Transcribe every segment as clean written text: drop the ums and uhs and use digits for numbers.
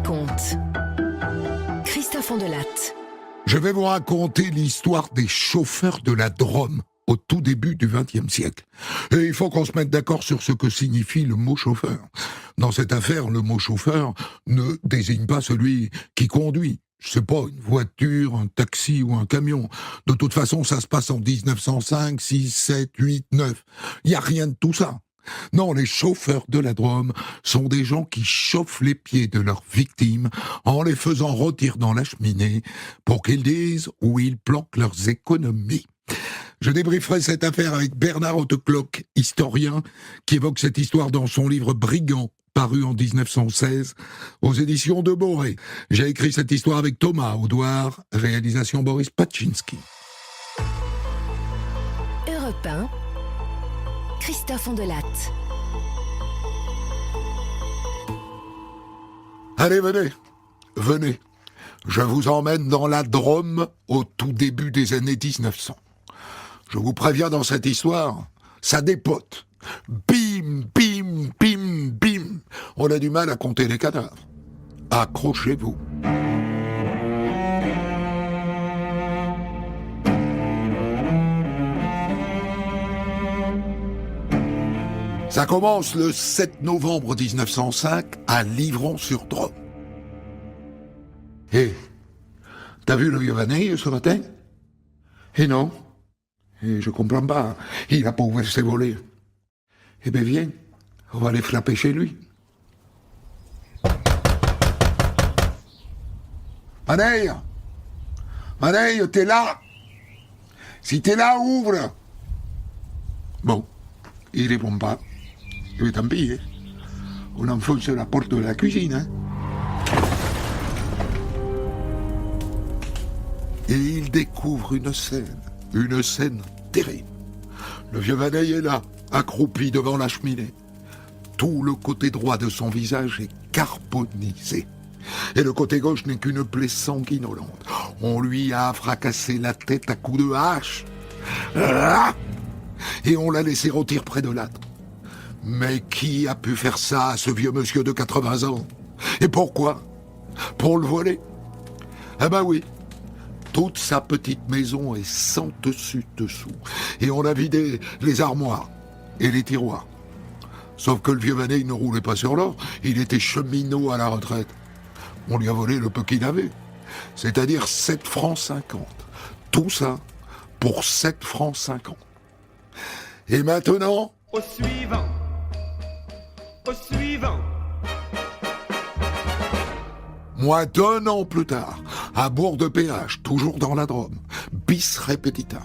raconte. Christophe Ondelatte. Je vais vous raconter l'histoire des chauffeurs de la Drôme au tout début du XXe siècle. Et il faut qu'on se mette d'accord sur ce que signifie le mot chauffeur. Dans cette affaire, le mot chauffeur ne désigne pas celui qui conduit. C'est pas une voiture, un taxi ou un camion. De toute façon, ça se passe en 1905, 6, 7, 8, 9. Il n'y a rien de tout ça. Non, les chauffeurs de la Drôme sont des gens qui chauffent les pieds de leurs victimes en les faisant rôtir dans la cheminée pour qu'ils disent où ils planquent leurs économies. Je débrieferai cette affaire avec Bernard Hautecloque, historien, qui évoque cette histoire dans son livre Brigands, paru en 1916, aux éditions de Boré. J'ai écrit cette histoire avec Thomas Audouard, réalisation Boris Paczynski. Europe 1, Christophe Ondelatte. Allez, venez. Je vous emmène dans la Drôme au tout début des années 1900. Je vous préviens, dans cette histoire, ça dépote. Bim, bim, bim, bim. On a du mal à compter les cadavres. Accrochez-vous. Ça commence le 7 novembre 1905 à Livron-sur-Drôme. Hé, t'as vu le vieux Vaneille ce matin? Eh non. Et je comprends pas. Il a pas ouvert ses volets. Eh bien, viens. On va aller frapper chez lui. Vaneille! Vaneille, t'es là? Si t'es là, ouvre! Bon, il répond pas. Mais tant pis, hein. On enfonce la porte de la cuisine, hein. Et il découvre une scène terrible. Le vieux Vaneille est là, accroupi devant la cheminée. Tout le côté droit de son visage est carbonisé. Et le côté gauche n'est qu'une plaie sanguinolente. On lui a fracassé la tête à coups de hache. Et on l'a laissé rôtir près de l'âtre. Mais qui a pu faire ça à ce vieux monsieur de 80 ans? Et pourquoi? Pour le voler? Ah ben oui. Toute sa petite maison est sans dessus-dessous. Et on a vidé les armoires et les tiroirs. Sauf que le vieux Vaneille ne roulait pas sur l'or, il était cheminot à la retraite. On lui a volé le peu qu'il avait, c'est-à-dire 7 francs 50. Tout ça pour 7 francs 50. Et maintenant... Au suivant. Au suivant. Moins d'1 an plus tard, à Bourg-de-Péage, toujours dans la Drôme, bis repetita.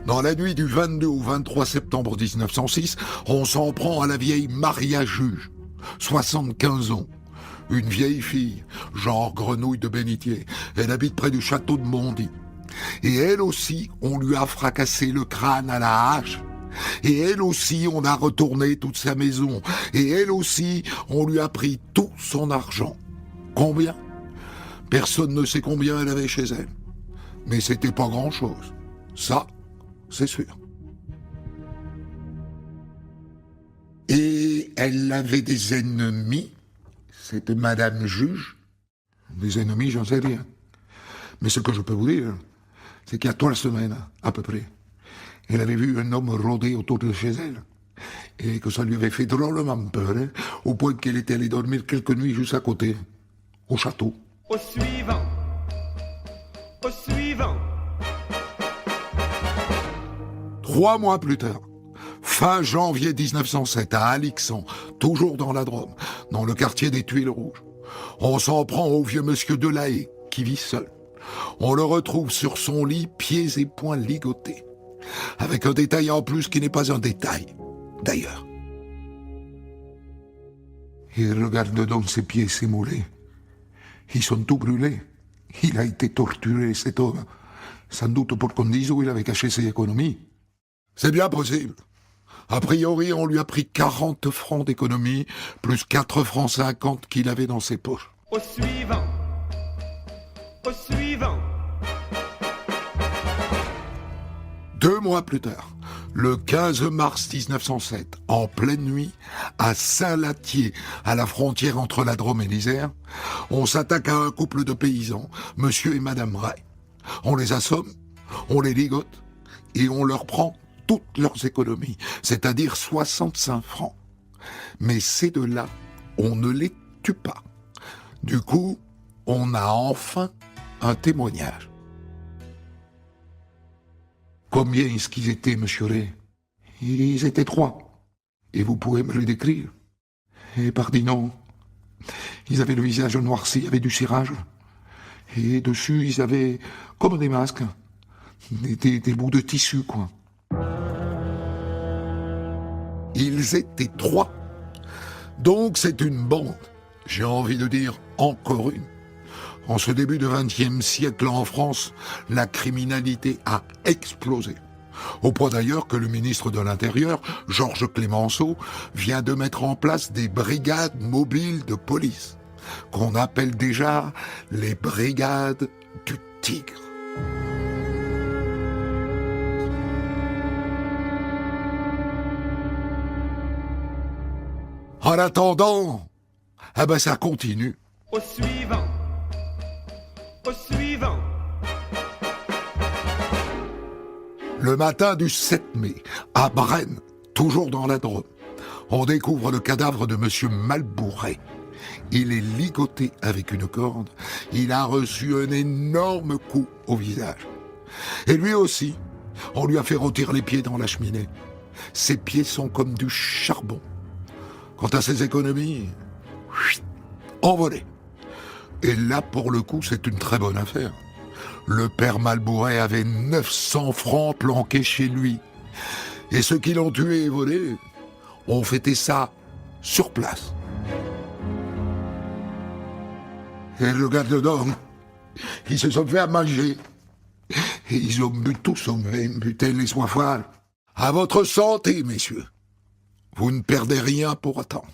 Dans la nuit du 22 au 23 septembre 1906, on s'en prend à la vieille Maria Juge, 75 ans. Une vieille fille, genre grenouille de bénitier. Elle habite près du château de Bondy. Et elle aussi, on lui a fracassé le crâne à la hache. Et elle aussi, on a retourné toute sa maison. Et elle aussi, on lui a pris tout son argent. Combien? Personne ne sait combien elle avait chez elle. Mais c'était pas grand-chose. Ça, c'est sûr. Et elle avait des ennemis. C'était Madame Juge. Des ennemis, j'en sais rien. Mais ce que je peux vous dire, c'est qu'il y a 3 semaines, à peu près, elle avait vu un homme rôder autour de chez elle. Et que ça lui avait fait drôlement peur, hein, au point qu'elle était allée dormir quelques nuits juste à côté, au château. Au suivant. Au suivant. 3 mois plus tard, fin janvier 1907, à Alixan, toujours dans la Drôme, dans le quartier des Tuiles Rouges, on s'en prend au vieux monsieur Delahaye, qui vit seul. On le retrouve sur son lit, pieds et poings ligotés, avec un détail en plus qui n'est pas un détail, d'ailleurs. Il regarde donc ses pieds et ses mollets. Ils sont tout brûlés. Il a été torturé, cet homme. Sans doute pour qu'on dise où il avait caché ses économies. C'est bien possible. A priori, on lui a pris 40 francs d'économie, plus 4 francs 50 qu'il avait dans ses poches. Au suivant. Au suivant. 2 mois plus tard, Le 15 mars 1907, en pleine nuit, à Saint-Latier, à la frontière entre la Drôme et l'Isère, on s'attaque à un couple de paysans, monsieur et madame Ray. On les assomme, on les ligote et on leur prend toutes leurs économies, c'est-à-dire 65 francs. Mais ces deux-là, on ne les tue pas. Du coup, on a enfin un témoignage. Combien est-ce qu'ils étaient, monsieur Ray? Ils étaient 3. Et vous pouvez me les décrire? Et pardi non. Ils avaient le visage noirci avec du cirage. Et dessus, ils avaient comme des masques. Des bouts de tissu, quoi. Ils étaient 3. Donc c'est une bande. J'ai envie de dire encore une. En ce début du XXe siècle en France, la criminalité a explosé. Au point d'ailleurs que le ministre de l'Intérieur, Georges Clemenceau, vient de mettre en place des brigades mobiles de police, qu'on appelle déjà les brigades du Tigre. En attendant, ça continue. Au suivant. Au suivant. Le matin du 7 mai, à Braine, toujours dans la Drôme, on découvre le cadavre de monsieur Malbourret. Il est ligoté avec une corde, il a reçu un énorme coup au visage. Et lui aussi, on lui a fait rôtir les pieds dans la cheminée. Ses pieds sont comme du charbon. Quant à ses économies, envolées. Et là, pour le coup, c'est une très bonne affaire. Le père Malbourret avait 900 francs planqués chez lui. Et ceux qui l'ont tué et volé ont fêté ça sur place. Et le gars dedans, ils se sont fait à manger. Et ils ont bu tout son vin, putain, les soifs. À votre santé, messieurs. Vous ne perdez rien pour attendre.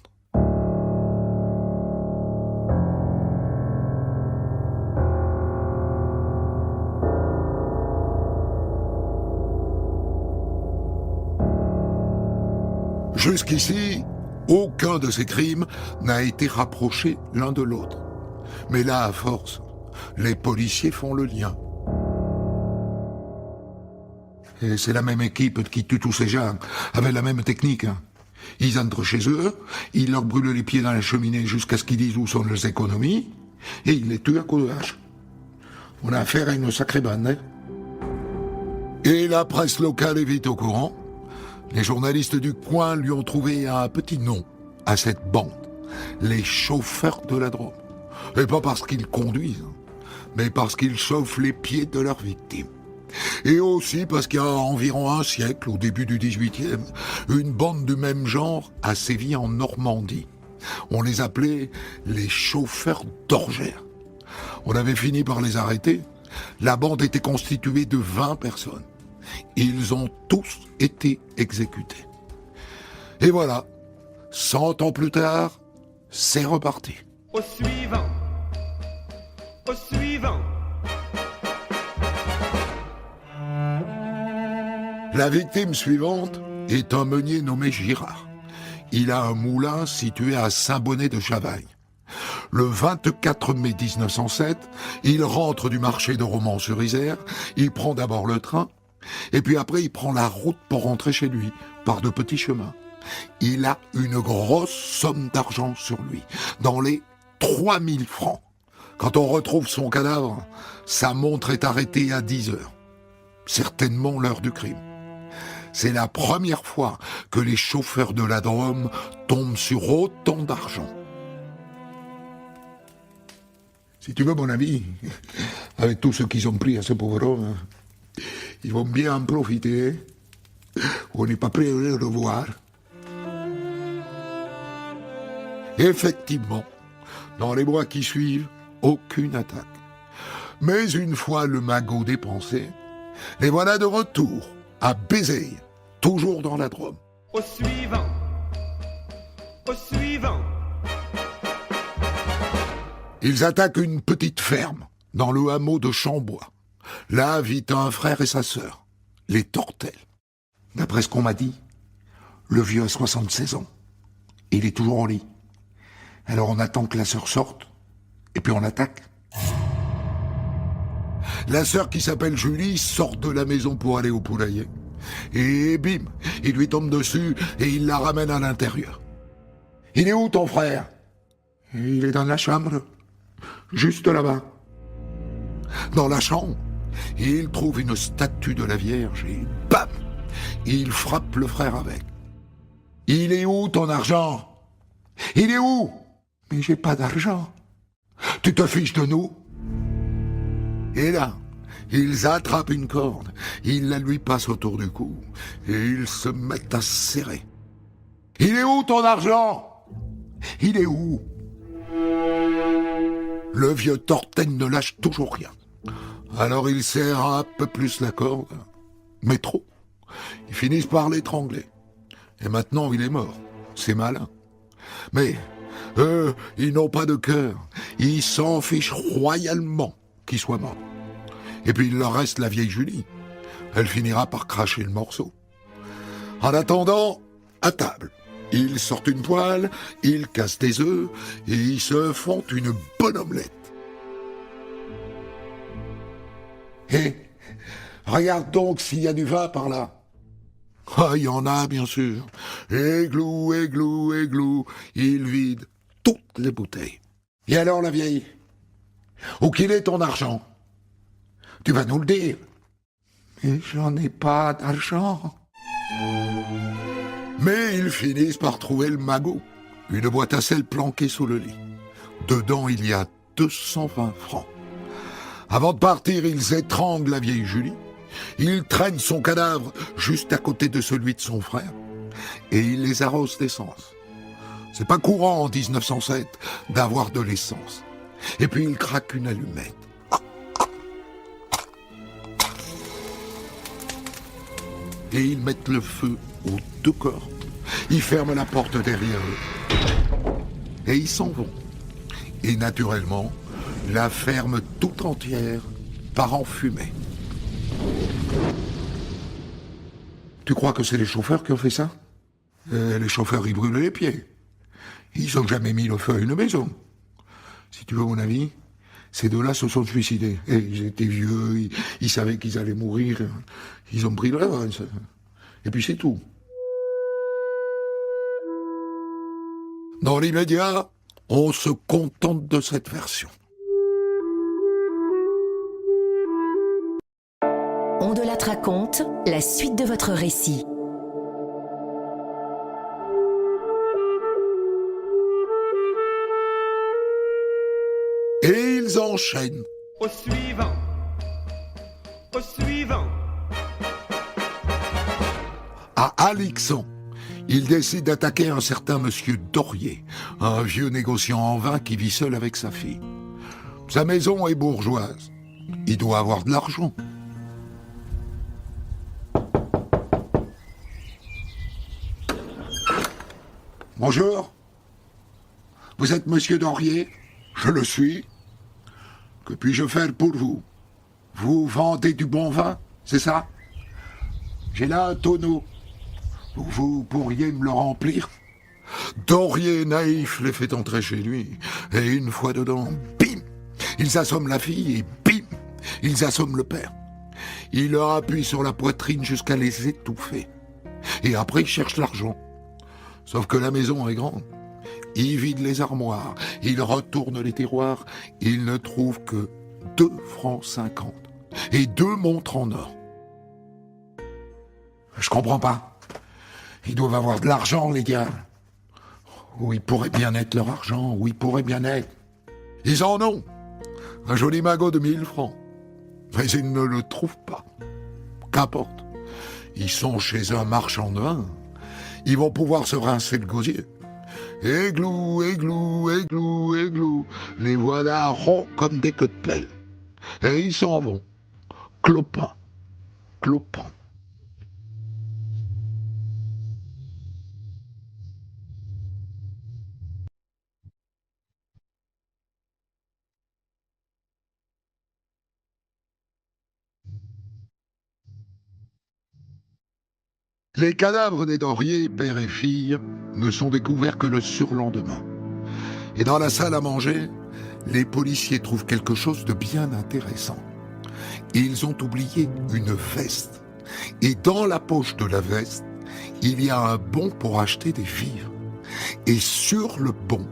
Jusqu'ici, aucun de ces crimes n'a été rapproché l'un de l'autre. Mais là, à force, les policiers font le lien. Et c'est la même équipe qui tue tous ces gens, avec la même technique. Ils entrent chez eux, ils leur brûlent les pieds dans la cheminée jusqu'à ce qu'ils disent où sont leurs économies, et ils les tuent à coups de hache. On a affaire à une sacrée bande, hein. Et la presse locale est vite au courant. Les journalistes du coin lui ont trouvé un petit nom à cette bande, les chauffeurs de la Drôme. Et pas parce qu'ils conduisent, mais parce qu'ils chauffent les pieds de leurs victimes. Et aussi parce qu'il y a environ un siècle, au début du XVIIIe, une bande du même genre a sévi en Normandie. On les appelait les chauffeurs d'orgères. On avait fini par les arrêter. La bande était constituée de 20 personnes. Ils ont tous été exécutés. Et voilà, 100 ans plus tard, c'est reparti. Au suivant. Au suivant. La victime suivante est un meunier nommé Girard. Il a un moulin situé à Saint-Bonnet de Chavagne. Le 24 mai 1907, il rentre du marché de Romans-sur-Isère, il prend d'abord le train, et puis après il prend la route pour rentrer chez lui, par de petits chemins. Il a une grosse somme d'argent sur lui, dans les 3000 francs. Quand on retrouve son cadavre, sa montre est arrêtée à 10 heures. Certainement l'heure du crime. C'est la première fois que les chauffeurs de la Drôme tombent sur autant d'argent. Si tu veux, mon ami, avec tout ce qu'ils ont pris à ce pauvre homme, ils vont bien en profiter. On n'est pas prêt à le revoir. Effectivement, dans les mois qui suivent, aucune attaque. Mais une fois le magot dépensé, les voilà de retour à Bézeille, toujours dans la Drôme. Au suivant. Au suivant. Ils attaquent une petite ferme dans le hameau de Chambois. Là vit un frère et sa sœur, les Tortels. D'après ce qu'on m'a dit, le vieux a 76 ans. Et il est toujours au lit. Alors on attend que la sœur sorte, et puis on attaque. La sœur qui s'appelle Julie sort de la maison pour aller au poulailler. Et bim, il lui tombe dessus et il la ramène à l'intérieur. Il est où ton frère? Il est dans la chambre, juste là-bas. Dans la chambre, il trouve une statue de la Vierge et bam, il frappe le frère avec. Il est où ton argent? Il est où? Mais j'ai pas d'argent. Tu te fiches de nous? Et là, ils attrapent une corde, ils la lui passent autour du cou, et ils se mettent à serrer. Il est où ton argent? Il est où? Le vieux Torten ne lâche toujours rien. Alors il serre un peu plus la corde, mais trop. Ils finissent par l'étrangler. Et maintenant il est mort. C'est malin. Mais eux, ils n'ont pas de cœur. Ils s'en fichent royalement qu'il soit mort. Et puis il leur reste la vieille Julie. Elle finira par cracher le morceau. En attendant, à table, ils sortent une poêle, ils cassent des œufs et ils se font une bonne omelette. Et regarde donc s'il y a du vin par là. Ah, il y en a, bien sûr. Églou, églou, églou, il vide toutes les bouteilles. Et alors, la vieille? Où qu'il est ton argent? Tu vas nous le dire. Mais j'en ai pas d'argent. Mais ils finissent par trouver le magot. Une boîte à sel planquée sous le lit. Dedans, il y a 220 francs. Avant de partir, ils étranglent la vieille Julie. Ils traînent son cadavre juste à côté de celui de son frère. Et ils les arrosent d'essence. C'est pas courant en 1907 d'avoir de l'essence. Et puis ils craquent une allumette. Et ils mettent le feu aux deux corps. Ils ferment la porte derrière eux. Et ils s'en vont. Et naturellement, la ferme tout entière part en fumée. Tu crois que c'est les chauffeurs qui ont fait ça? Les chauffeurs, ils brûlent les pieds. Ils n'ont jamais mis le feu à une maison. Si tu veux mon avis, ces deux-là se sont suicidés. Et ils étaient vieux, ils savaient qu'ils allaient mourir. Ils ont pris le revanche. Et puis c'est tout. Dans l'immédiat, on se contente de cette version. On de la raconte la suite de votre récit. Et ils enchaînent. Au suivant. Au suivant. À Alixan, ils décident d'attaquer un certain monsieur Dorier, un vieux négociant en vin qui vit seul avec sa fille. Sa maison est bourgeoise. Il doit avoir de l'argent. Bonjour. Vous êtes monsieur Dorier? Je le suis. Que puis-je faire pour vous? Vous vendez du bon vin, c'est ça? J'ai là un tonneau. Vous pourriez me le remplir? Dorier naïf les fait entrer chez lui. Et une fois dedans, bim! Ils assomment la fille et bim! Ils assomment le père. Ils leur appuient sur la poitrine jusqu'à les étouffer. Et après, ils cherchent l'argent. Sauf que la maison est grande. Ils vident les armoires, ils retournent les tiroirs, ils ne trouvent que 2 francs 50 et 2 montres en or. Je comprends pas. Ils doivent avoir de l'argent, les gars. Où ils pourraient bien être leur argent, où ils pourraient bien être. Ils en ont. Un joli magot de 1000 francs. Mais ils ne le trouvent pas. Qu'importe. Ils sont chez un marchand de vin. Ils vont pouvoir se rincer le gosier. Églou, églou, églou, églou, les voilà ronds comme des queues de pelle. Et ils s'en vont, clopin, clopin. Les cadavres des Dorier, père et fille, ne sont découverts que le surlendemain. Et dans la salle à manger, les policiers trouvent quelque chose de bien intéressant. Ils ont oublié une veste. Et dans la poche de la veste, il y a un bon pour acheter des vivres. Et sur le bon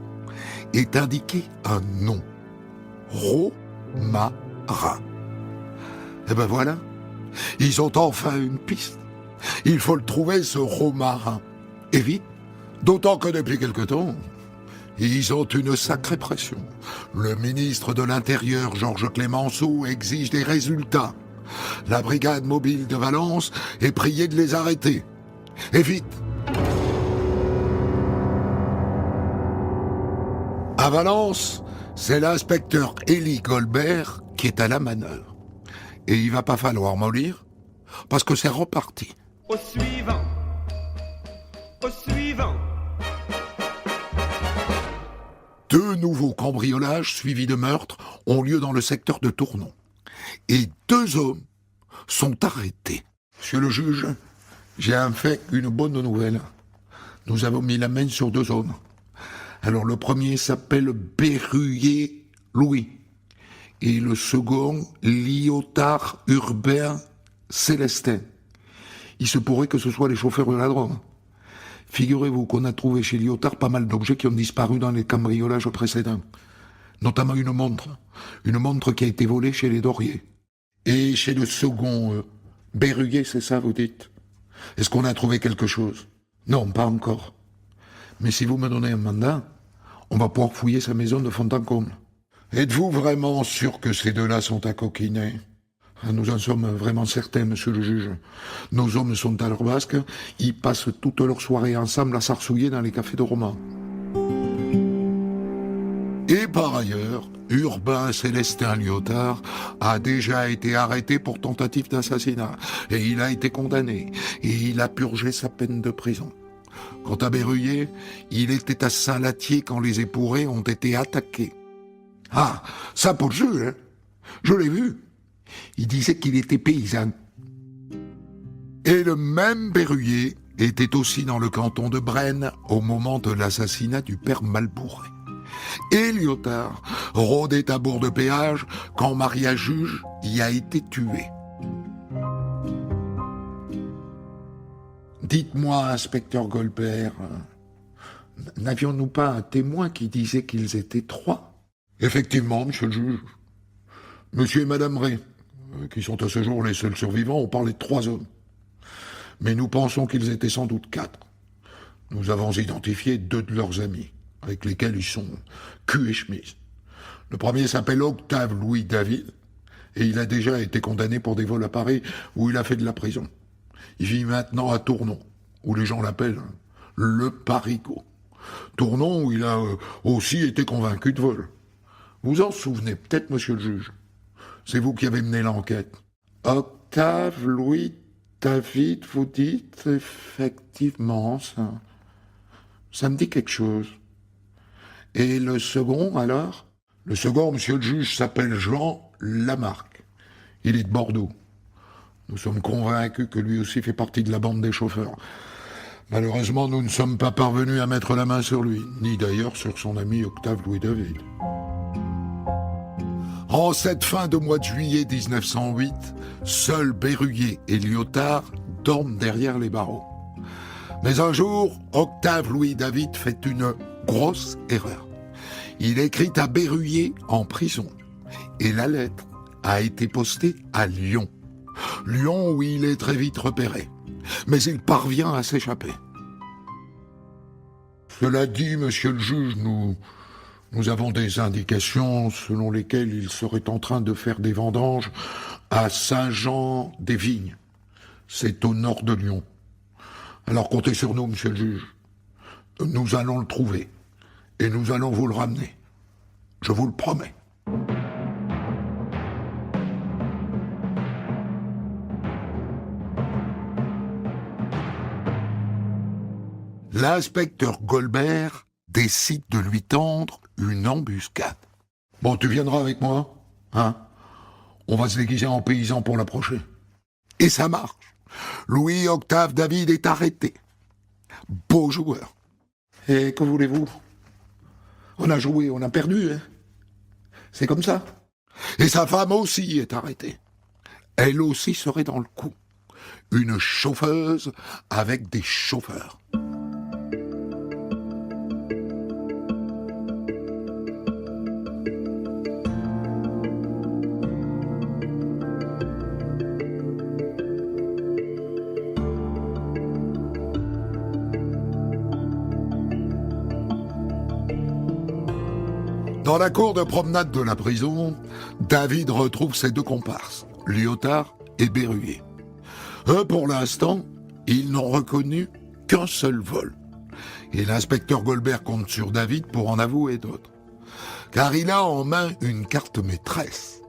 est indiqué un nom. Romarin. Et ben voilà, ils ont enfin une piste. Il faut le trouver, ce Romarin. Et vite, d'autant que depuis quelque temps, ils ont une sacrée pression. Le ministre de l'Intérieur, Georges Clemenceau, exige des résultats. La brigade mobile de Valence est priée de les arrêter. Et vite. À Valence, c'est l'inspecteur Élie Goldberg qui est à la manœuvre. Et il va pas falloir mollir, parce que c'est reparti. Au suivant. Au suivant. Deux nouveaux cambriolages suivis de meurtres ont lieu dans le secteur de Tournon. Et deux hommes sont arrêtés. Monsieur le juge, j'ai en fait une bonne nouvelle. Nous avons mis la main sur deux hommes. Alors le premier s'appelle Berruyer Louis. Et le second, Lyotard Urbain Célestin. Il se pourrait que ce soit les chauffeurs de la drogue. Figurez-vous qu'on a trouvé chez Lyotard pas mal d'objets qui ont disparu dans les cambriolages précédents. Notamment une montre qui a été volée chez les Dorier. Et chez le second, Berruyer, c'est ça vous dites? Est-ce qu'on a trouvé quelque chose? Non, pas encore. Mais si vous me donnez un mandat, on va pouvoir fouiller sa maison de fond en comble. Êtes-vous vraiment sûr que ces deux-là sont à coquiner? Nous en sommes vraiment certains, monsieur le juge. Nos hommes sont à leur basque, ils passent toute leur soirée ensemble à s'arsouiller dans les cafés de romans. Et par ailleurs, Urbain Célestin Lyotard a déjà été arrêté pour tentative d'assassinat. Et il a été condamné. Et il a purgé sa peine de prison. Quant à Berruyer, il était à Saint-Latier quand les épurés ont été attaqués. Ah, ça pour le juge, hein. Je l'ai vu. Il disait qu'il était paysan. Et le même Berruyer était aussi dans le canton de Brenne au moment de l'assassinat du père Malbouré. Et Lyotard rôdait à bord de péage quand Maria Juge y a été tuée. Dites-moi, inspecteur Goldberg, n'avions-nous pas un témoin qui disait qu'ils étaient trois? Effectivement, monsieur le juge. Monsieur et madame Ray, qui sont à ce jour les seuls survivants, ont parlé de trois hommes. Mais nous pensons qu'ils étaient sans doute quatre. Nous avons identifié deux de leurs amis, avec lesquels ils sont cul et chemise. Le premier s'appelle Octave Louis David, et il a déjà été condamné pour des vols à Paris, où il a fait de la prison. Il vit maintenant à Tournon, où les gens l'appellent le Parigot. Tournon où il a aussi été convaincu de vol. Vous en souvenez peut-être, monsieur le juge. C'est vous qui avez mené l'enquête. Octave Louis David, vous dites? Effectivement, ça me dit quelque chose. Et le second, alors? Le second, monsieur le juge, s'appelle Jean Lamarque. Il est de Bordeaux. Nous sommes convaincus que lui aussi fait partie de la bande des chauffeurs. Malheureusement, nous ne sommes pas parvenus à mettre la main sur lui, ni d'ailleurs sur son ami Octave Louis David. En cette fin de mois de juillet 1908, seuls Berruyer et Lyotard dorment derrière les barreaux. Mais un jour, Octave Louis David fait une grosse erreur. Il écrit à Berruyer en prison. Et la lettre a été postée à Lyon. Lyon où il est très vite repéré. Mais il parvient à s'échapper. Cela dit, monsieur le juge, nous avons des indications selon lesquelles il serait en train de faire des vendanges à Saint-Jean-des-Vignes. C'est au nord de Lyon. Alors comptez sur nous, monsieur le juge. Nous allons le trouver. Et nous allons vous le ramener. Je vous le promets. L'inspecteur Goldberg décide de lui tendre une embuscade. Bon, tu viendras avec moi, hein? On va se déguiser en paysan pour l'approcher. Et ça marche. Louis-Octave David est arrêté. Beau joueur. Et que voulez-vous? On a joué, on a perdu, hein. C'est comme ça. Et sa femme aussi est arrêtée. Elle aussi serait dans le coup. Une chauffeuse avec des chauffeurs. Dans la cour de promenade de la prison, David retrouve ses deux comparses, Lyotard et Berruyer. Eux, pour l'instant, ils n'ont reconnu qu'un seul vol. Et l'inspecteur Goldberg compte sur David pour en avouer d'autres. Car il a en main une carte maîtresse,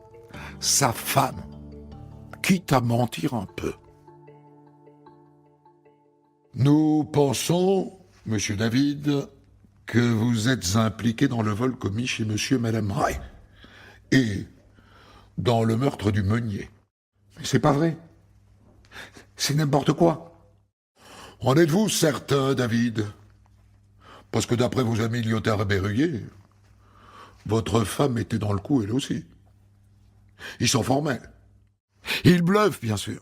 sa femme, quitte à mentir un peu. Nous pensons, monsieur David, que vous êtes impliqué dans le vol commis chez monsieur et madame Ray. Et dans le meurtre du meunier. Mais c'est pas vrai. C'est n'importe quoi. En êtes-vous certain, David? Parce que d'après vos amis Lyotard et Berruyer, votre femme était dans le coup elle aussi. Ils sont formels. Ils bluffent, bien sûr.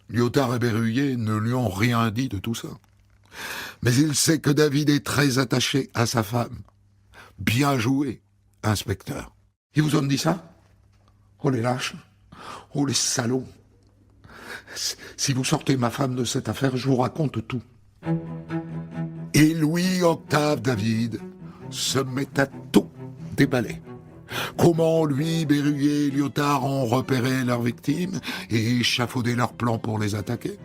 Lyotard et Berruyer ne lui ont rien dit de tout ça. Mais il sait que David est très attaché à sa femme. Bien joué, inspecteur. Ils vous ont dit ça? Oh les lâches. Oh les salauds. Si vous sortez ma femme de cette affaire, je vous raconte tout. Et Louis-Octave David se met à tout déballer. Comment lui, Berruyer et Lyotard ont repéré leurs victimes et échafaudé leurs plans pour les attaquer.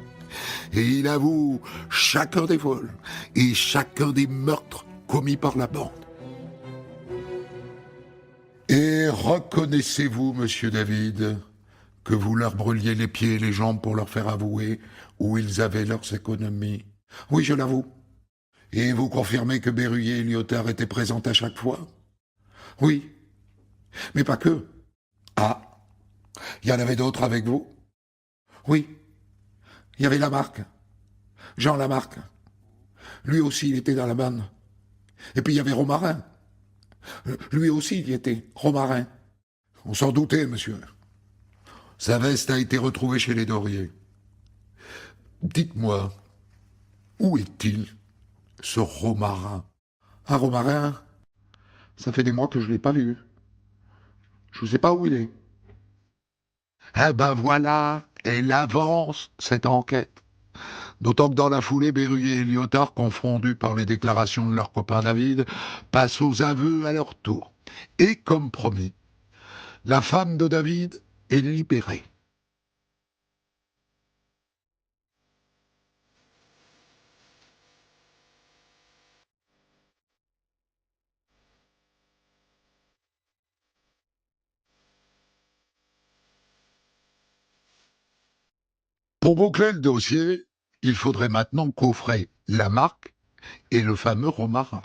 Et il avoue chacun des vols et chacun des meurtres commis par la bande. Et reconnaissez-vous, monsieur David, que vous leur brûliez les pieds et les jambes pour leur faire avouer où ils avaient leurs économies? Oui, je l'avoue. Et vous confirmez que Berruyer et Lyotard étaient présents à chaque fois? Oui. Mais pas que. Ah, il y en avait d'autres avec vous? Oui. Il y avait Lamarque. Jean Lamarque. Lui aussi, il était dans la bande. Et puis il y avait Romarin. Lui aussi, il y était. Romarin. On s'en doutait, monsieur. Sa veste a été retrouvée chez les Dorier. Dites-moi, où est-il, ce Romarin? Un Romarin, ça fait des mois que je ne l'ai pas vu. Je ne sais pas où il est. Eh ben voilà, elle avance, cette enquête. D'autant que dans la foulée, Berruyer et Lyotard, confondus par les déclarations de leur copain David, passent aux aveux à leur tour. Et comme promis, la femme de David est libérée. Pour boucler le dossier, il faudrait maintenant coffrer Lamarque et le fameux Romarin.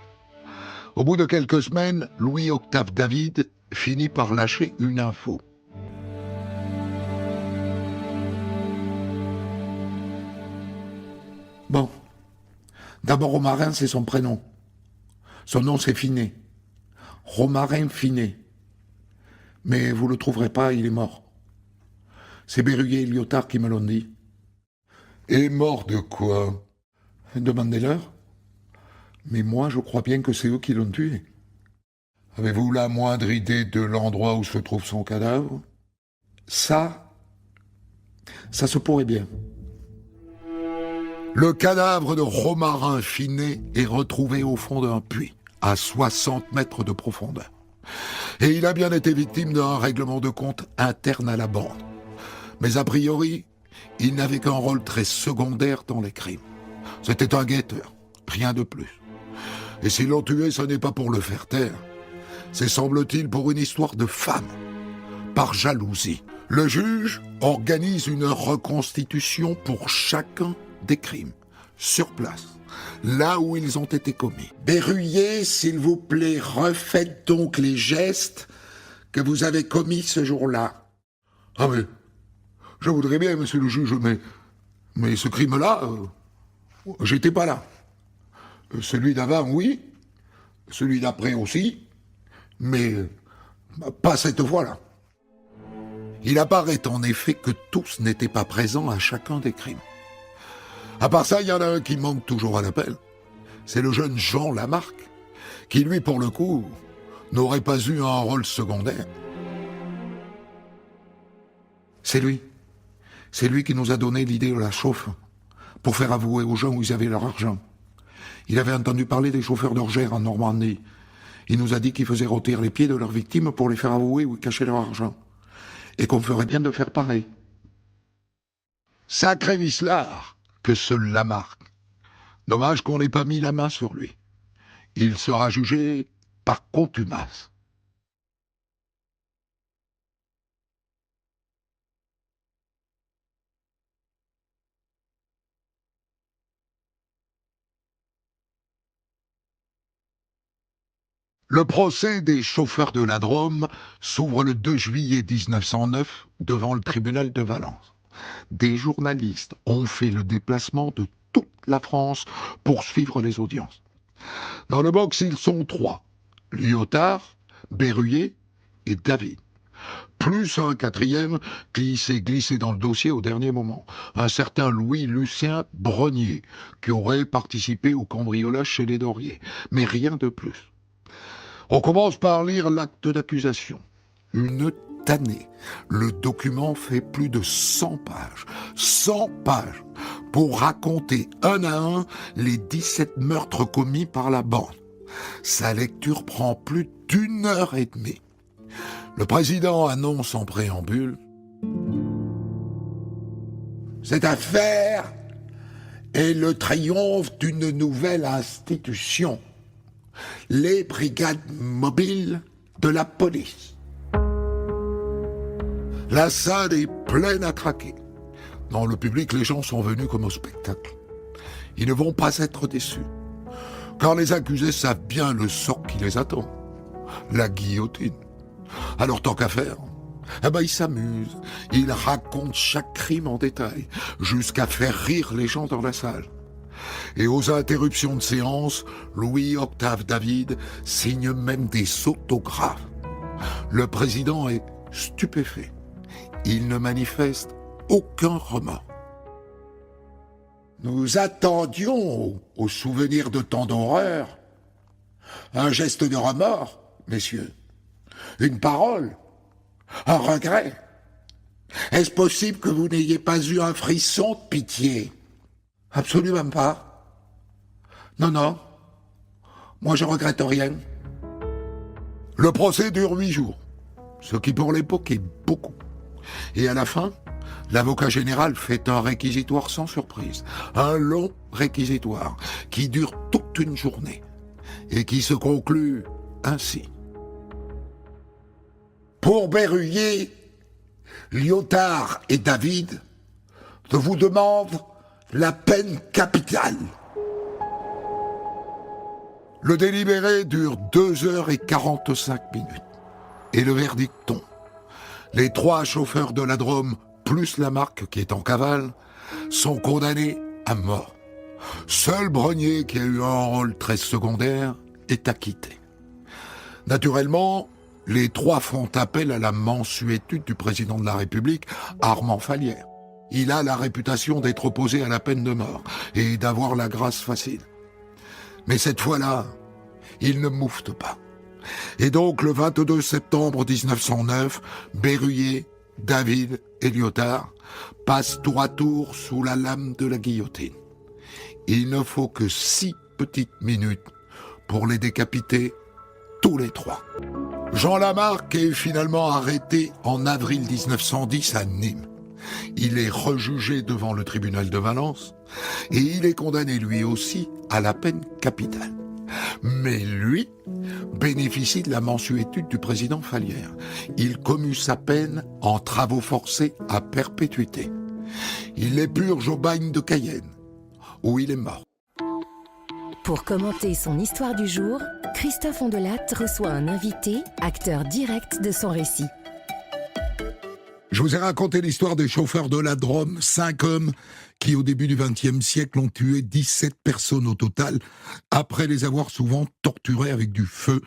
Au bout de quelques semaines, Louis-Octave David finit par lâcher une info. Bon, d'abord Romarin, c'est son prénom. Son nom, c'est Finet. Romarin Finet. Mais vous le trouverez pas, il est mort. C'est Berruyer et Lyotard qui me l'ont dit. Et mort de quoi? Demandez-leur. Mais moi, je crois bien que c'est eux qui l'ont tué. Avez-vous la moindre idée de l'endroit où se trouve son cadavre? Ça se pourrait bien. Le cadavre de Romarin Finet est retrouvé au fond d'un puits, à 60 mètres de profondeur. Et il a bien été victime d'un règlement de compte interne à la bande. Mais a priori, il n'avait qu'un rôle très secondaire dans les crimes. C'était un guetteur, rien de plus. Et s'ils l'ont tué, ce n'est pas pour le faire taire. C'est, semble-t-il, pour une histoire de femme, par jalousie. Le juge organise une reconstitution pour chacun des crimes, sur place, là où ils ont été commis. Berruyer, s'il vous plaît, refaites donc les gestes que vous avez commis ce jour-là. Ah mais, je voudrais bien, monsieur le juge, Mais ce crime-là, j'étais pas là. Celui d'avant, oui. Celui d'après aussi. Mais pas cette fois-là. Il apparaît en effet que tous n'étaient pas présents à chacun des crimes. À part ça, il y en a un qui manque toujours à l'appel. C'est le jeune Jean Lamarque, qui lui, pour le coup, n'aurait pas eu un rôle secondaire. C'est lui. C'est lui qui nous a donné l'idée de la chauffe, pour faire avouer aux gens où ils avaient leur argent. Il avait entendu parler des chauffeurs d'orgères en Normandie. Il nous a dit qu'ils faisaient rôtir les pieds de leurs victimes pour les faire avouer où ils cachaient leur argent. Et qu'on ferait bien de faire pareil. Sacré vicelard que ce Lamarque. Dommage qu'on n'ait pas mis la main sur lui. Il sera jugé par contumace. Le procès des chauffeurs de la Drôme s'ouvre le 2 juillet 1909 devant le tribunal de Valence. Des journalistes ont fait le déplacement de toute la France pour suivre les audiences. Dans le box, ils sont 3. Lyotard, Berruyer et David. Plus un 4e qui s'est glissé dans le dossier au dernier moment. Un certain Louis-Lucien Brognier, qui aurait participé au cambriolage chez les Doriers. Mais rien de plus. On commence par lire l'acte d'accusation. Une tannée. Le document fait plus de 100 pages. 100 pages pour raconter un à un les 17 meurtres commis par la bande. Sa lecture prend plus d'1 heure et demie. Le président annonce en préambule: cette affaire est le triomphe d'une nouvelle institution. Les brigades mobiles de la police. La salle est pleine à craquer. Dans le public, les gens sont venus comme au spectacle. Ils ne vont pas être déçus, car les accusés savent bien le sort qui les attend. La guillotine. Alors tant qu'à faire, ils s'amusent. Ils racontent chaque crime en détail, jusqu'à faire rire les gens dans la salle. Et aux interruptions de séance, Louis-Octave David signe même des autographes. Le président est stupéfait. Il ne manifeste aucun remords. Nous attendions, au souvenir de tant d'horreurs, un geste de remords, messieurs, une parole, un regret. Est-ce possible que vous n'ayez pas eu un frisson de pitié ? Absolument pas. Non. Moi, je regrette rien. Le procès dure 8 jours, ce qui pour l'époque est beaucoup. Et à la fin, l'avocat général fait un réquisitoire sans surprise. Un long réquisitoire qui dure toute une journée et qui se conclut ainsi. Pour Berruyer, Lyotard et David, je vous demande la peine capitale. Le délibéré dure 2h45 et le verdict tombe. Les 3 chauffeurs de la Drôme, plus Lamarque qui est en cavale, sont condamnés à mort. Seul Brognier, qui a eu un rôle très secondaire, est acquitté. Naturellement, les 3 font appel à la mansuétude du président de la République, Armand Fallières. Il a la réputation d'être opposé à la peine de mort et d'avoir la grâce facile. Mais cette fois-là, il ne moufte pas. Et donc, le 22 septembre 1909, Berruyer, David et Lyotard passent tour à tour sous la lame de la guillotine. Il ne faut que 6 petites minutes pour les décapiter tous les 3. Jean Lamarque est finalement arrêté en avril 1910 à Nîmes. Il est rejugé devant le tribunal de Valence et il est condamné lui aussi à la peine capitale. Mais lui bénéficie de la mansuétude du président Fallières. Il commue sa peine en travaux forcés à perpétuité. Il les purge au bagne de Cayenne, où il est mort. Pour commenter son histoire du jour, Christophe Ondelat reçoit un invité, acteur direct de son récit. Je vous ai raconté l'histoire des chauffeurs de la Drôme, 5 hommes qui, au début du XXe siècle, ont tué 17 personnes au total, après les avoir souvent torturés avec du feu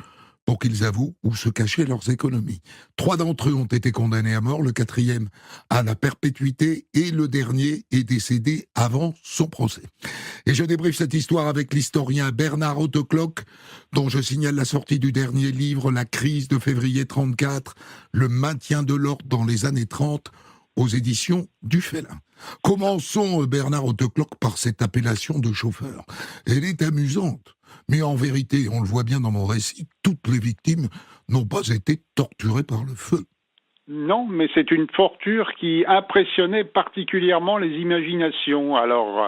pour qu'ils avouent où se cachaient leurs économies. 3 d'entre eux ont été condamnés à mort, le 4e à la perpétuité et le dernier est décédé avant son procès. Et je débriefe cette histoire avec l'historien Bernard Hautecloque, dont je signale la sortie du dernier livre, La crise de février 34, le maintien de l'ordre dans les années 30, aux éditions du Félin. Commençons, Bernard Hautecloque, par cette appellation de chauffeur. Elle est amusante, mais en vérité, on le voit bien dans mon récit, toutes les victimes n'ont pas été torturées par le feu. Non, mais c'est une torture qui impressionnait particulièrement les imaginations. Alors,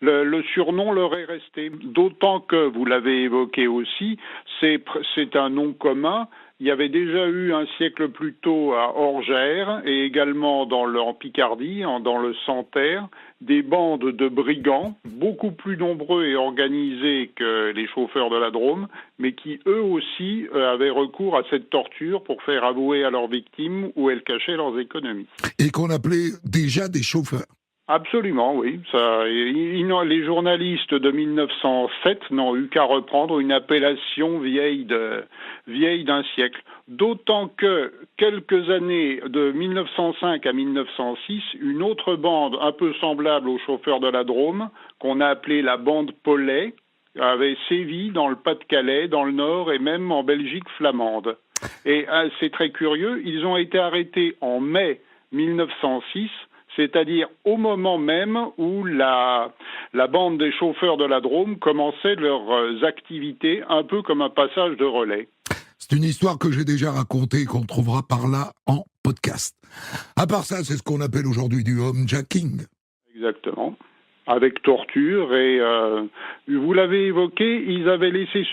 le surnom leur est resté. D'autant que, vous l'avez évoqué aussi, c'est un nom commun. Il y avait déjà eu un siècle plus tôt à Orgères et également en Picardie, dans le Santerre, des bandes de brigands, beaucoup plus nombreux et organisés que les chauffeurs de la Drôme, mais qui eux aussi avaient recours à cette torture pour faire avouer à leurs victimes où elles cachaient leurs économies. Et qu'on appelait déjà des chauffeurs. Absolument, oui. Les journalistes de 1907 n'ont eu qu'à reprendre une appellation vieille d'un siècle. D'autant que, quelques années, de 1905 à 1906, une autre bande un peu semblable aux chauffeurs de la Drôme, qu'on a appelée la bande Paulet, avait sévi dans le Pas-de-Calais, dans le Nord et même en Belgique flamande. Et c'est très curieux, ils ont été arrêtés en mai 1906, c'est-à-dire au moment même où la bande des chauffeurs de la Drôme commençait leurs activités, un peu comme un passage de relais. C'est une histoire que j'ai déjà racontée et qu'on trouvera par là en podcast. À part ça, c'est ce qu'on appelle aujourd'hui du homejacking. Exactement. Avec torture et, vous l'avez évoqué, ils avaient laissé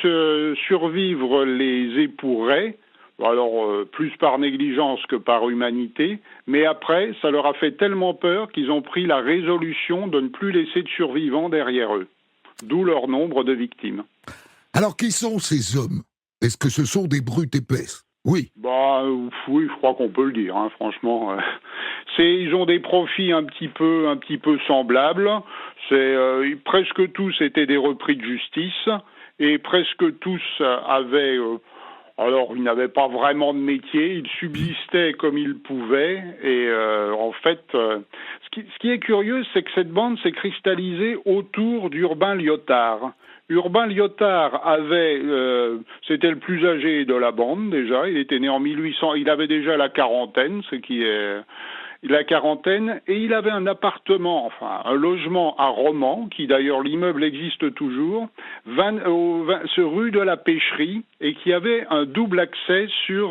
survivre les épourrés, alors plus par négligence que par humanité, mais après, ça leur a fait tellement peur qu'ils ont pris la résolution de ne plus laisser de survivants derrière eux, d'où leur nombre de victimes. Alors, qui sont ces hommes ? Est-ce que ce sont des brutes épaisses ? Oui. Oui, je crois qu'on peut le dire, franchement. Ils ont des profils un petit peu semblables. Presque tous étaient des repris de justice et presque tous avaient... Alors, ils n'avaient pas vraiment de métier, ils subsistaient comme ils pouvaient, et en fait, ce qui est curieux, c'est que cette bande s'est cristallisée autour d'Urbain Liotard. Urbain Liotard c'était le plus âgé de la bande déjà, il était né en 1800, il avait déjà la quarantaine, et il avait un appartement, un logement à Romans, qui d'ailleurs l'immeuble existe toujours, rue de la Pêcherie, et qui avait un double accès sur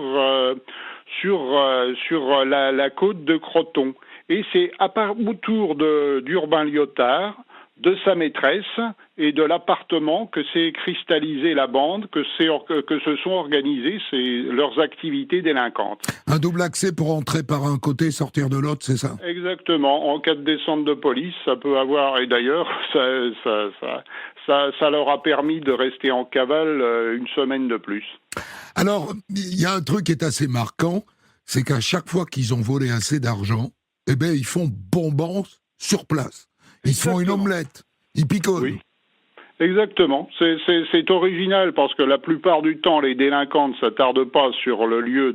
la côte de Croton. Et c'est autour d'Urbain Liotard, de sa maîtresse et de l'appartement que s'est cristallisée la bande, que se sont organisées leurs activités délinquantes. Un double accès pour entrer par un côté, sortir de l'autre, c'est ça ? Exactement. En cas de descente de police, ça peut avoir... Et d'ailleurs, ça leur a permis de rester en cavale une semaine de plus. Alors, il y a un truc qui est assez marquant, c'est qu'à chaque fois qu'ils ont volé assez d'argent, ils font bombance sur place. Ils font une omelette, ils picolent. Oui, exactement. C'est original parce que la plupart du temps, les délinquants ne s'attardent pas sur le lieu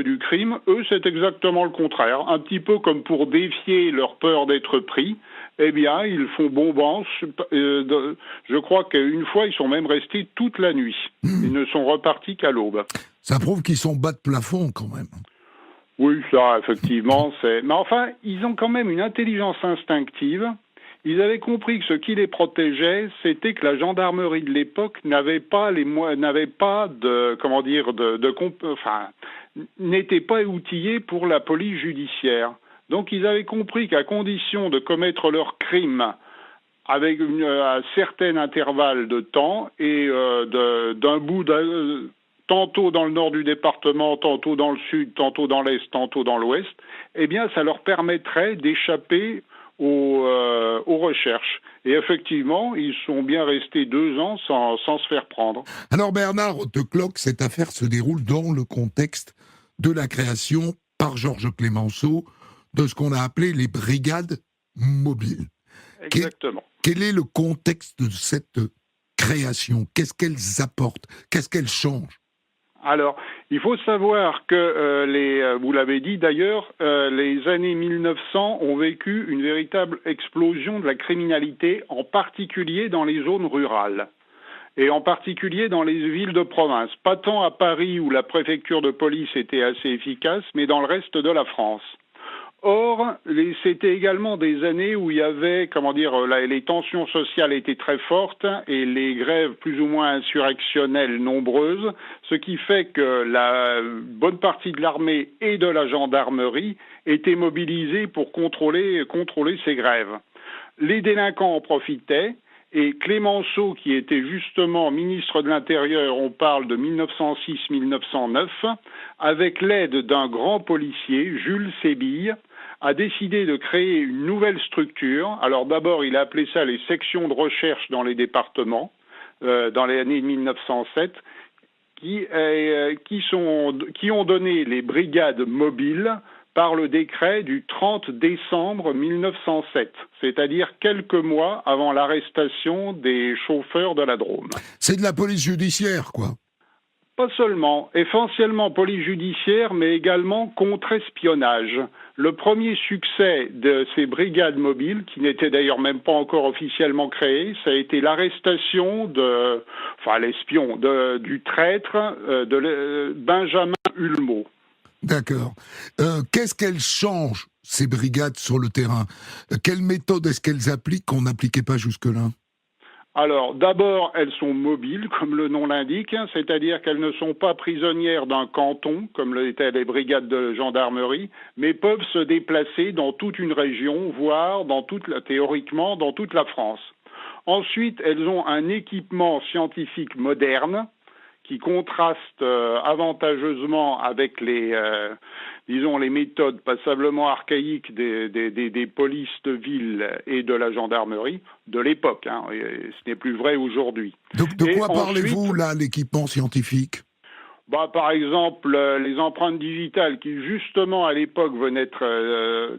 du crime. Eux, c'est exactement le contraire. Un petit peu comme pour défier leur peur d'être pris, ils font bombance. Je crois qu'une fois, ils sont même restés toute la nuit. Ils ne sont repartis qu'à l'aube. Ça prouve qu'ils sont bas de plafond quand même. Oui, ça, effectivement, Mais enfin, ils ont quand même une intelligence instinctive. Ils avaient compris que ce qui les protégeait, c'était que la gendarmerie de l'époque n'était pas outillée pour la police judiciaire. Donc, ils avaient compris qu'à condition de commettre leur crime avec un certain intervalle de temps et tantôt dans le nord du département, tantôt dans le sud, tantôt dans l'est, tantôt dans l'ouest, ça leur permettrait d'échapper aux recherches. Et effectivement, ils sont bien restés 2 ans sans se faire prendre. Alors Bernard Hautecloque, cette affaire se déroule dans le contexte de la création par Georges Clemenceau de ce qu'on a appelé les brigades mobiles. Exactement. Quel est le contexte de cette création? Qu'est-ce qu'elles apportent? Qu'est-ce qu'elles changent? Alors, il faut savoir que, vous l'avez dit d'ailleurs, les années 1900 ont vécu une véritable explosion de la criminalité, en particulier dans les zones rurales. Et en particulier dans les villes de province. Pas tant à Paris où la préfecture de police était assez efficace, mais dans le reste de la France. Or, c'était également des années où il y avait, les tensions sociales étaient très fortes et les grèves plus ou moins insurrectionnelles nombreuses, ce qui fait que la bonne partie de l'armée et de la gendarmerie étaient mobilisés pour contrôler ces grèves. Les délinquants en profitaient. Et Clemenceau, qui était justement ministre de l'Intérieur, on parle de 1906-1909, avec l'aide d'un grand policier, Jules Sébille, a décidé de créer une nouvelle structure. Alors d'abord, il a appelé ça les sections de recherche dans les départements, dans les années 1907, qui ont donné les brigades mobiles par le décret du 30 décembre 1907, c'est-à-dire quelques mois avant l'arrestation des chauffeurs de la Drôme. C'est de la police judiciaire, quoi. Pas seulement, essentiellement police judiciaire, mais également contre-espionnage. Le premier succès de ces brigades mobiles, qui n'étaient d'ailleurs même pas encore officiellement créées, ça a été l'arrestation du traître de Benjamin Hulmeau. D'accord. Qu'est-ce qu'elles changent, ces brigades, sur le terrain? Quelle méthode est-ce qu'elles appliquent qu'on n'appliquait pas jusque-là? Alors, d'abord, elles sont mobiles, comme le nom l'indique, c'est-à-dire qu'elles ne sont pas prisonnières d'un canton, comme l'étaient les brigades de gendarmerie, mais peuvent se déplacer dans toute une région, voire théoriquement dans toute la France. Ensuite, elles ont un équipement scientifique moderne, qui contraste avantageusement avec les méthodes passablement archaïques des polices de ville et de la gendarmerie de l'époque. Ce n'est plus vrai aujourd'hui. De quoi parlez-vous, là, l'équipement scientifique? Par exemple, les empreintes digitales qui, justement, à l'époque,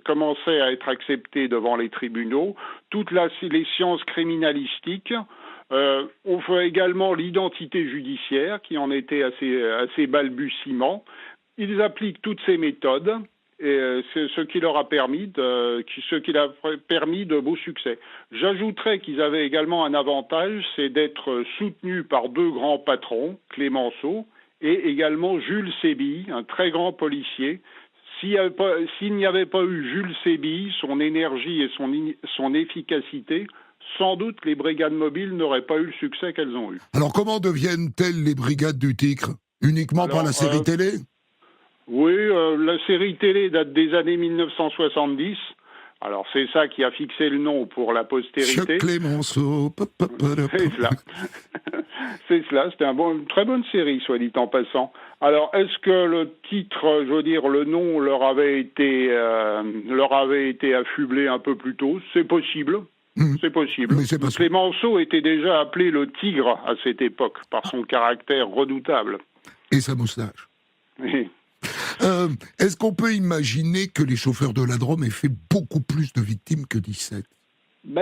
commençaient à être acceptées devant les tribunaux, toutes les sciences criminalistiques. On fait également l'identité judiciaire, qui en était assez balbutiement. Ils appliquent toutes ces méthodes, et c'est ce qui leur a permis de beaux succès. J'ajouterais qu'ils avaient également un avantage, c'est d'être soutenus par deux grands patrons, Clemenceau, et également Jules Sébille, un très grand policier. S'il n'y avait pas eu Jules Sébille, son énergie et son efficacité, sans doute les brigades mobiles n'auraient pas eu le succès qu'elles ont eu. Alors comment deviennent-elles les brigades du Tigre? Uniquement par la série télé? Oui, la série télé date des années 1970. Alors c'est ça qui a fixé le nom pour la postérité. Clemenceau. C'est cela. C'est cela, c'était une très bonne série, soit dit en passant. Alors, est-ce que le titre, le nom leur avait été affublé un peu plus tôt? C'est possible. C'est possible. Mais c'est Clemenceau était déjà appelé le Tigre à cette époque, par son caractère redoutable. Et sa moustache. Oui. Est-ce qu'on peut imaginer que les chauffeurs de la Drôme aient fait beaucoup plus de victimes que 17?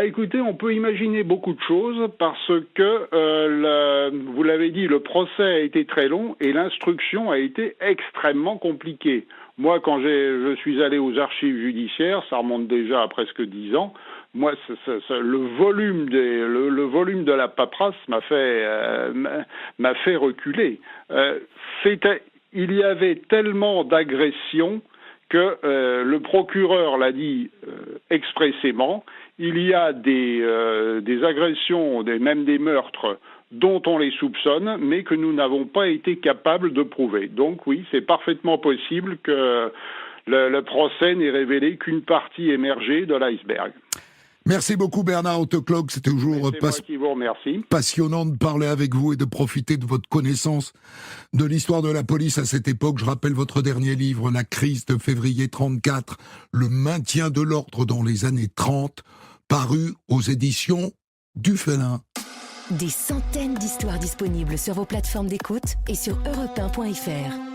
Écoutez, on peut imaginer beaucoup de choses parce que, vous l'avez dit, le procès a été très long et l'instruction a été extrêmement compliquée. Moi, quand je suis allé aux archives judiciaires, ça remonte déjà à presque 10 ans, moi, le volume de la paperasse m'a fait reculer. Il y avait tellement d'agressions que le procureur l'a dit expressément. Il y a des agressions, même des meurtres, dont on les soupçonne, mais que nous n'avons pas été capables de prouver. Donc oui, c'est parfaitement possible que le procès n'ait révélé qu'une partie émergée de l'iceberg. Merci beaucoup Bernard Hautecloque, c'était toujours moi qui vous remercie. Passionnant de parler avec vous et de profiter de votre connaissance de l'histoire de la police à cette époque. Je rappelle votre dernier livre, La crise de février 34, le maintien de l'ordre dans les années 30, paru aux éditions du Félin. Des centaines d'histoires disponibles sur vos plateformes d'écoute et sur europe1.fr.